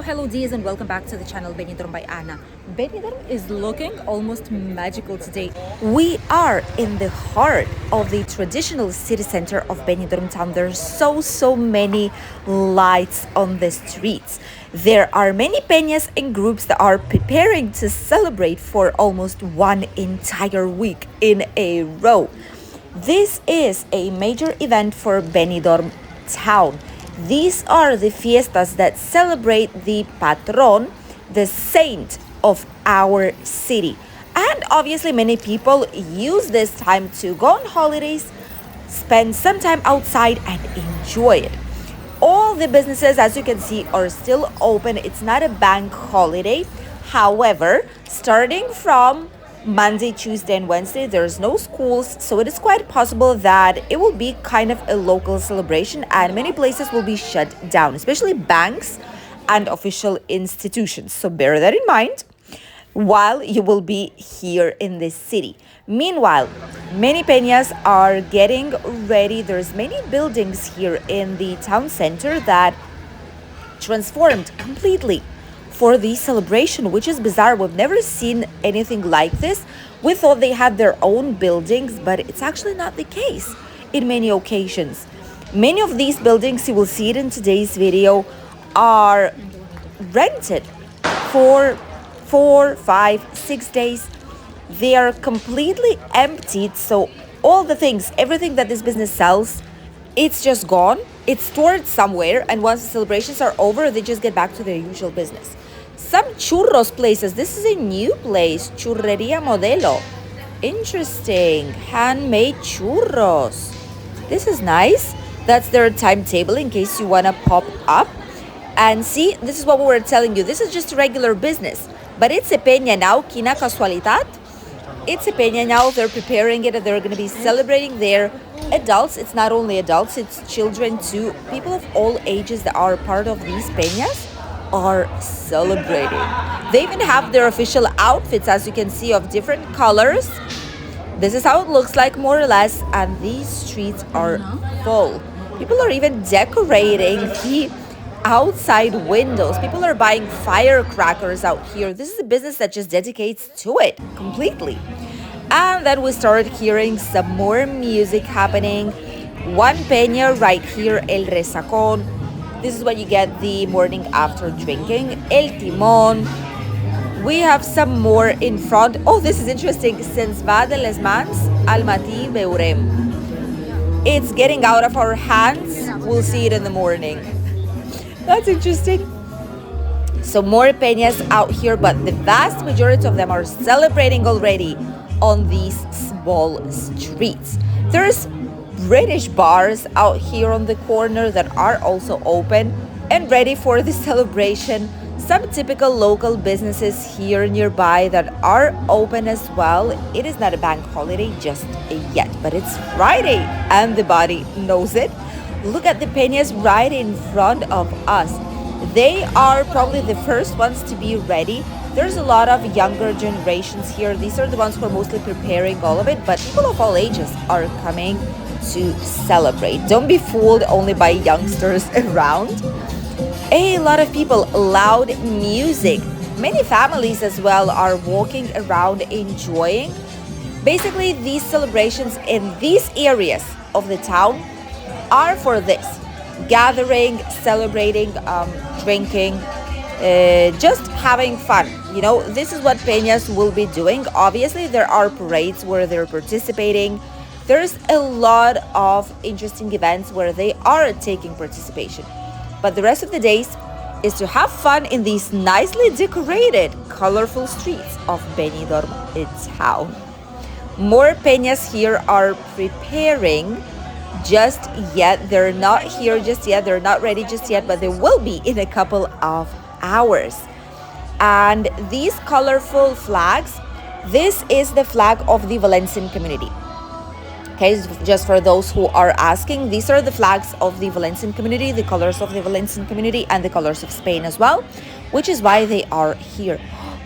Hello Ds, and welcome back to the channel Benidorm by Anna. Benidorm is looking almost magical today. We are in the heart of the traditional city center of Benidorm town. There's so many lights on the streets. There are many peñas and groups that are preparing to celebrate for almost one entire week in a row. This is a major event for Benidorm town. These are the fiestas that celebrate the patron, the saint of our city. And obviously many people use this time to go on holidays, spend some time outside and enjoy it. All the businesses, as you can see, are still open. It's not a bank holiday. However, starting from Monday, Tuesday, and Wednesday, there's no schools, so it is quite possible that it will be kind of a local celebration and many places will be shut down, especially banks and official institutions. So bear that in mind while you will be here in this city. Meanwhile, many peñas are getting ready. There's many buildings here in the town center that transformed completely for the celebration, which is bizarre. We've never seen anything like this. We thought they had their own buildings, but it's actually not the case in many occasions. Many of these buildings, you will see it in today's video, are rented for 4, 5, 6 days. They are completely emptied, so all the things, everything that this business sells, it's just gone. It's stored somewhere, and once the celebrations are over, they just get back to their usual business. Some churros places. This is a new place, Churreria Modelo. Interesting. Handmade churros. This is nice. That's their timetable in case you want to pop up. And see, this is what we were telling you. This is just a regular business. But it's a peña now, Quina Casualidad. It's a peña now. They're preparing it and they're going to be celebrating their adults. It's not only adults, it's children too. People of all ages that are part of these peñas are celebrating. They even have their official outfits, as you can see, of different colors. This is how it looks like, more or less, and these streets are full. People are even decorating the outside windows. People are buying firecrackers out here. This is a business that just dedicates to it completely. And then we started hearing some more music happening. One peña right here, El Resacón. This is what you get the morning after drinking. El Timón. We have some more in front. Oh, this is interesting. Se'ns va de les mans, al matí veurem. It's getting out of our hands. We'll see it in the morning. That's interesting. So more peñas out here, but the vast majority of them are celebrating already on these small streets. There's British bars out here on the corner that are also open and ready for the celebration. Some typical local businesses here nearby that are open as well. It is not a bank holiday just yet, but it's Friday and the body knows it. Look at the peñas right in front of us. They are probably the first ones to be ready. There's a lot of younger generations here. These are the ones who are mostly preparing all of it, but people of all ages are coming to celebrate. Don't be fooled only by youngsters around. A lot of people, loud music. Many families as well are walking around enjoying. Basically, these celebrations in these areas of the town are for this: gathering, celebrating, drinking, just having fun. You know, this is what peñas will be doing. Obviously, there are parades where they're participating. There's a lot of interesting events where they are taking participation. But the rest of the days is to have fun in these nicely decorated, colorful streets of Benidorm town. More peñas here are preparing. Just yet, they're not here just yet. They're not ready just yet, but they will be in a couple of hours. And these colorful flags, this is the flag of the Valencian community. Okay, just for those who are asking, these are the flags of the Valencian community, the colors of the Valencian community, and the colors of Spain as well, which is why they are here.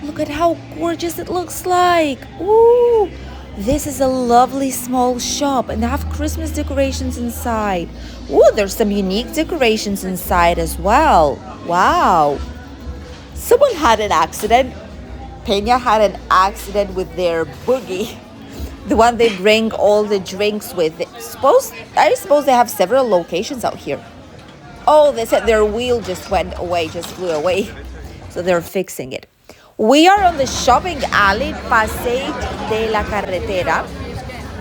Look at how gorgeous it looks like. Ooh, this is a lovely small shop, and they have Christmas decorations inside. Ooh, there's some unique decorations inside as well. Wow. Someone had an accident. Peña had an accident with their boogie, the one they bring all the drinks with. I suppose they have several locations out here. Oh, they said their wheel just went away, just flew away. So they're fixing it. We are on the shopping alley, Passeig de la Carretera.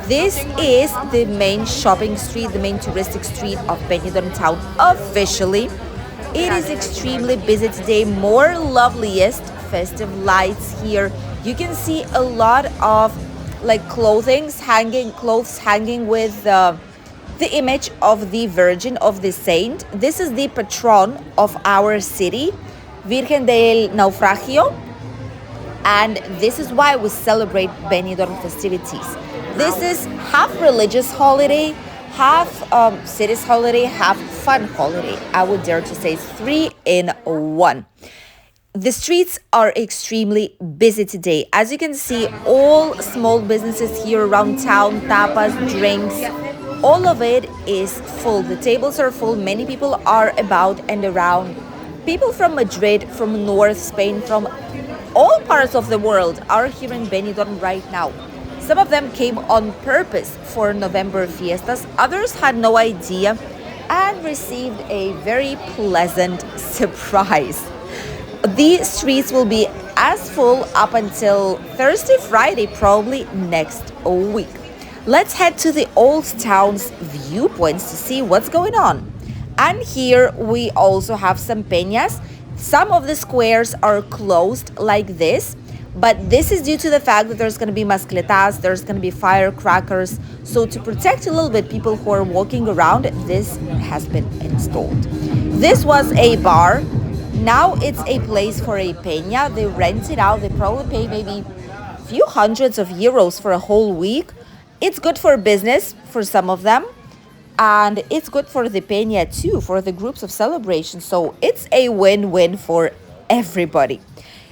This is the main shopping street, the main touristic street of Benidorm town officially. It is extremely busy today, more loveliest festive lights here. You can see a lot of like clothes hanging with the image of the Virgin, of the Saint. This is the patron of our city, Virgen del Naufragio, and this is why we celebrate Benidorm festivities. This is half religious holiday, half city's holiday, half fun holiday. I would dare to say 3 in 1. The streets are extremely busy today. As you can see, all small businesses here around town, tapas, drinks, all of it is full. The tables are full. Many people are about and around. People from Madrid, from North Spain, from all parts of the world are here in Benidorm right now. Some of them came on purpose for November Fiestas. Others had no idea and received a very pleasant surprise. The streets will be as full up until Thursday, Friday, probably next week. Let's head to the old town's viewpoints to see what's going on. And here we also have some peñas. Some of the squares are closed like this, but this is due to the fact that there's going to be mascletas, there's going to be firecrackers. So to protect a little bit people who are walking around, this has been installed. This was a bar. Now it's a place for a peña. They rent it out. They probably pay maybe a few hundreds of euros for a whole week. It's good for business for some of them. And it's good for the peña too, for the groups of celebration. So it's a win-win for everybody.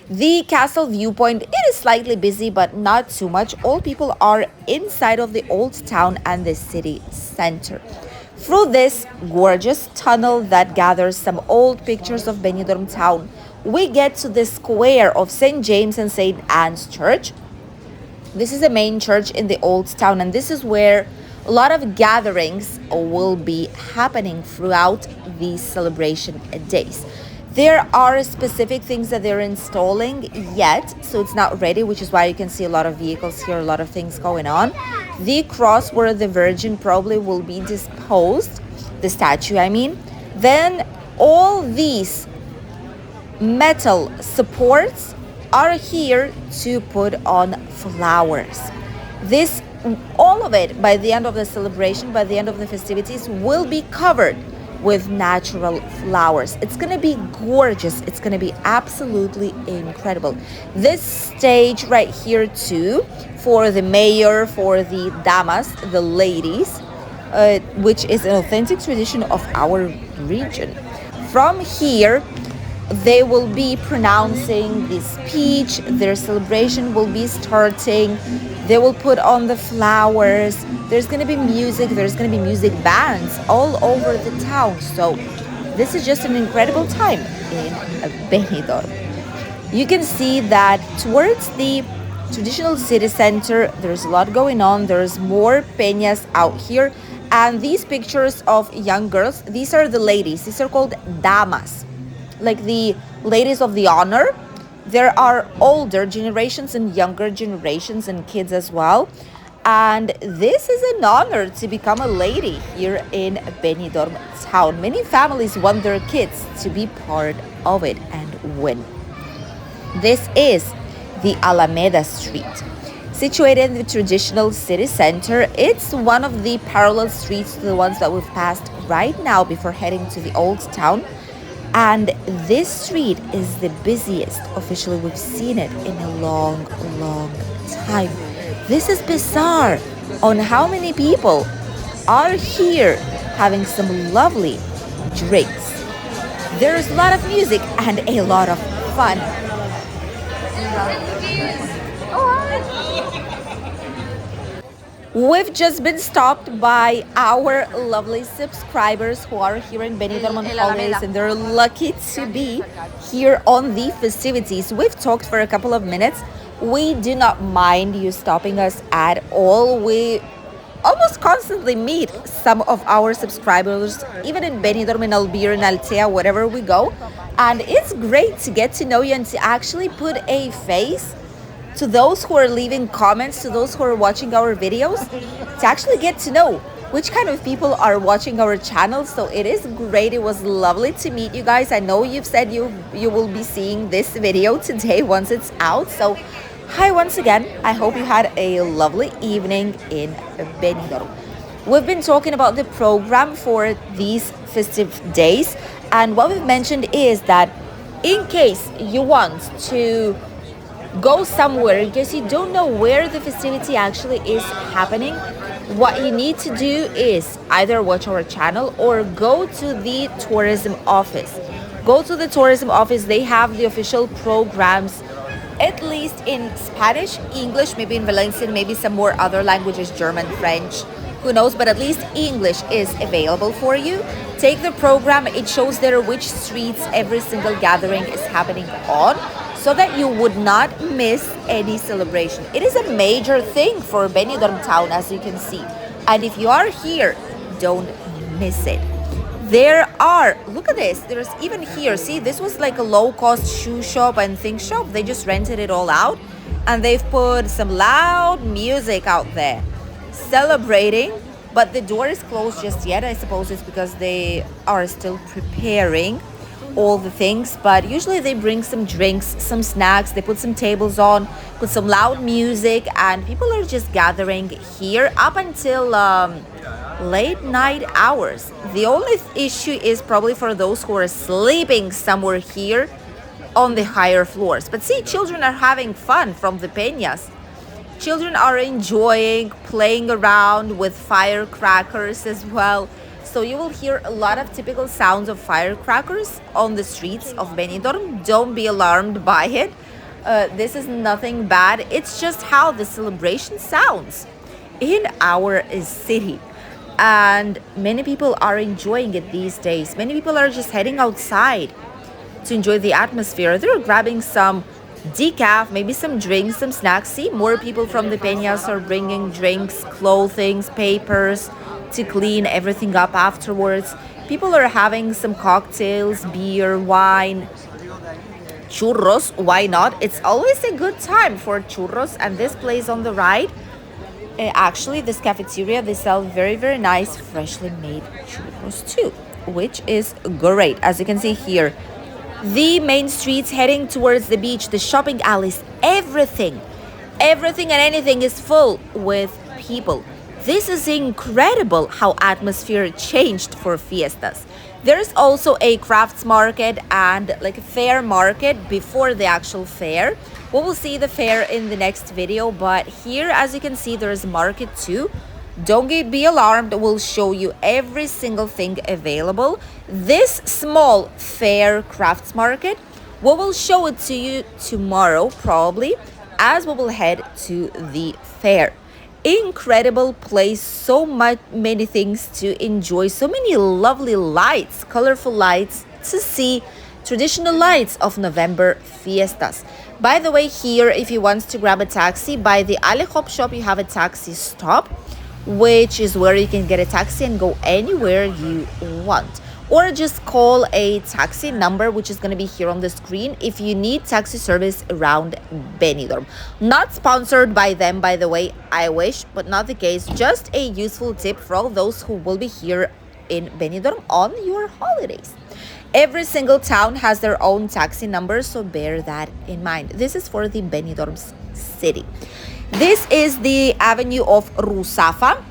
The castle viewpoint, it is slightly busy, but not too much. All people are inside of the old town and the city center. Through this gorgeous tunnel that gathers some old pictures of Benidorm town, we get to the square of St. James and St. Anne's Church. This is the main church in the old town, and this is where a lot of gatherings will be happening throughout these celebration days. There are specific things that they're installing yet, so it's not ready, which is why you can see a lot of vehicles here, a lot of things going on. The cross where the Virgin probably will be disposed, the statue I mean. Then all these metal supports are here to put on flowers. All of it, by the end of the celebration, by the end of the festivities, will be covered with natural flowers. It's going to be gorgeous. It's going to be absolutely incredible. This stage right here too, for the mayor, for the damas, the ladies, which is an authentic tradition of our region. From here, they will be pronouncing the speech. Their celebration will be starting. They will put on the flowers. There's going to be music. There's going to be music bands all over the town. So this is just an incredible time in Benidorm. You can see that towards the traditional city center, there's a lot going on. There's more peñas out here. And these pictures of young girls, these are the ladies. These are called damas, like the ladies of the honor. There are older generations and younger generations and kids as well. And this is an honor to become a lady here in Benidorm town. Many families want their kids to be part of it and win. This is the Alameda Street. Situated in the traditional city center, it's one of the parallel streets to the ones that we've passed right now before heading to the old town. And this street is the busiest. Officially, we've seen it in a long, long time. This is bizarre on how many people are here having some lovely drinks. There's a lot of music and a lot of fun. We've just been stopped by our lovely subscribers who are here in Benidorm on holidays, and they're lucky to be here on the festivities. We've talked for a couple of minutes. We do not mind you stopping us at all. We almost constantly meet some of our subscribers, even in Benidorm, in Albir, in Altea, wherever we go. And it's great to get to know you and to actually put a face to those who are leaving comments, to those who are watching our videos, to actually get to know which kind of people are watching our channel. So it is great. It was lovely to meet you guys. I know you've said you will be seeing this video today once it's out. So hi once again. I hope you had a lovely evening in Benidorm. We've been talking about the program for these festive days, and what we've mentioned is that in case you want to go somewhere, in case you don't know where the festivity actually is happening, what you need to do is either watch our channel or go to the tourism office. Go to the tourism office. They have the official programs, at least in Spanish, English, maybe in Valencian, maybe some more other languages, German, French, who knows, but at least English is available for you. Take the program. It shows there which streets every single gathering is happening on, so that you would not miss any celebration. It is a major thing for Benidorm town, as you can see. And if you are here, don't miss it. There are, look at this, there's even here, see, this was like a low-cost shoe shop and thing shop. They just rented it all out, and they've put some loud music out there celebrating, but the door is closed just yet. I suppose it's because they are still preparing all the things, but usually they bring some drinks, some snacks, they put some tables on, put some loud music, and people are just gathering here up until late night hours. The only issue is probably for those who are sleeping somewhere here on the higher floors. But see, children are having fun from the Peñas. Children are enjoying playing around with firecrackers as well. So you will hear a lot of typical sounds of firecrackers on the streets of Benidorm. Don't be alarmed by it. This is nothing bad. It's just how the celebration sounds in our city. And many people are enjoying it these days. Many people are just heading outside to enjoy the atmosphere. They're grabbing some decaf, maybe some drinks, some snacks. See, more people from the Peñas are bringing drinks, clothing, papers, to clean everything up afterwards. People are having some cocktails, beer, wine, churros. Why not? It's always a good time for churros. And this place on the right, actually this cafeteria, they sell very, very nice freshly made churros too, which is great. As you can see here, the main streets heading towards the beach, the shopping alleys, everything and anything is full with people. This is incredible how atmosphere changed for fiestas. There's also a crafts market and like a fair market before the actual fair. We will see the fair in the next video, but here, as you can see, there's a market too. Don't be alarmed. We'll show you every single thing available. This small fair crafts market, we will show it to you tomorrow probably, as we will head to the fair. Incredible place, so many things to enjoy, so many lovely lights, colorful lights to see, traditional lights of November fiestas. By the way, here, if you want to grab a taxi, by the Alehop shop you have a taxi stop, which is where you can get a taxi and go anywhere you want. Or just call a taxi number, which is going to be here on the screen, if you need taxi service around Benidorm. Not sponsored by them, by the way, I wish, but not the case. Just a useful tip for all those who will be here in Benidorm on your holidays. Every single town has their own taxi number, so bear that in mind. This is for the Benidorm city. This is the avenue of Rusafa.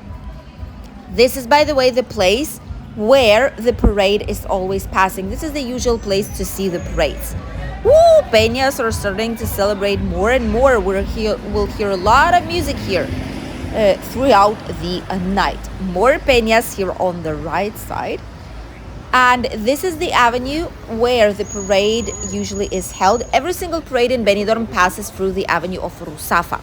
This is, by the way, the place where the parade is always passing. This is the usual place to see the parades. Woo! Peñas are starting to celebrate more and more. We'll hear a lot of music here throughout the night. More Peñas here on the right side. And this is the avenue where the parade usually is held. Every single parade in Benidorm passes through the avenue of Rusafa.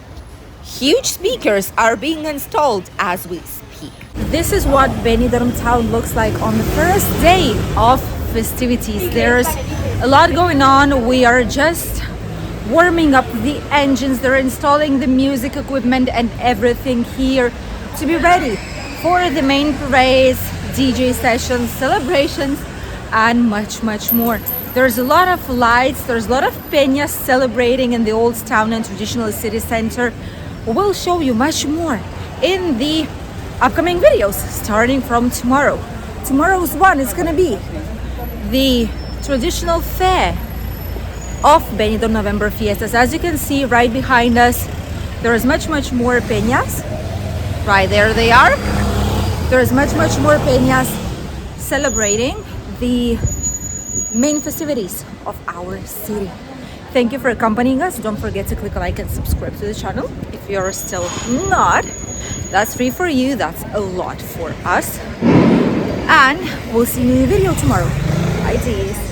Huge speakers are being installed as we speak. This is what Benidorm town looks like on the first day of festivities. There's a lot going on. We are just warming up the engines. They're installing the music equipment and everything here to be ready for the main parades, DJ sessions, celebrations, and much more. There's a lot of lights, there's a lot of peñas celebrating in the old town and traditional city center. We'll show you much more in the upcoming videos starting from tomorrow. Tomorrow's one is gonna be the traditional fair of Benidorm November Fiestas. As you can see right behind us, there is much more peñas. Right there they are. There is much more peñas celebrating the main festivities of our city. Thank you for accompanying us. Don't forget to click like and subscribe to the channel if you're still not. That's free for you. That's a lot for us. And we'll see you in the video tomorrow. Bye, teas.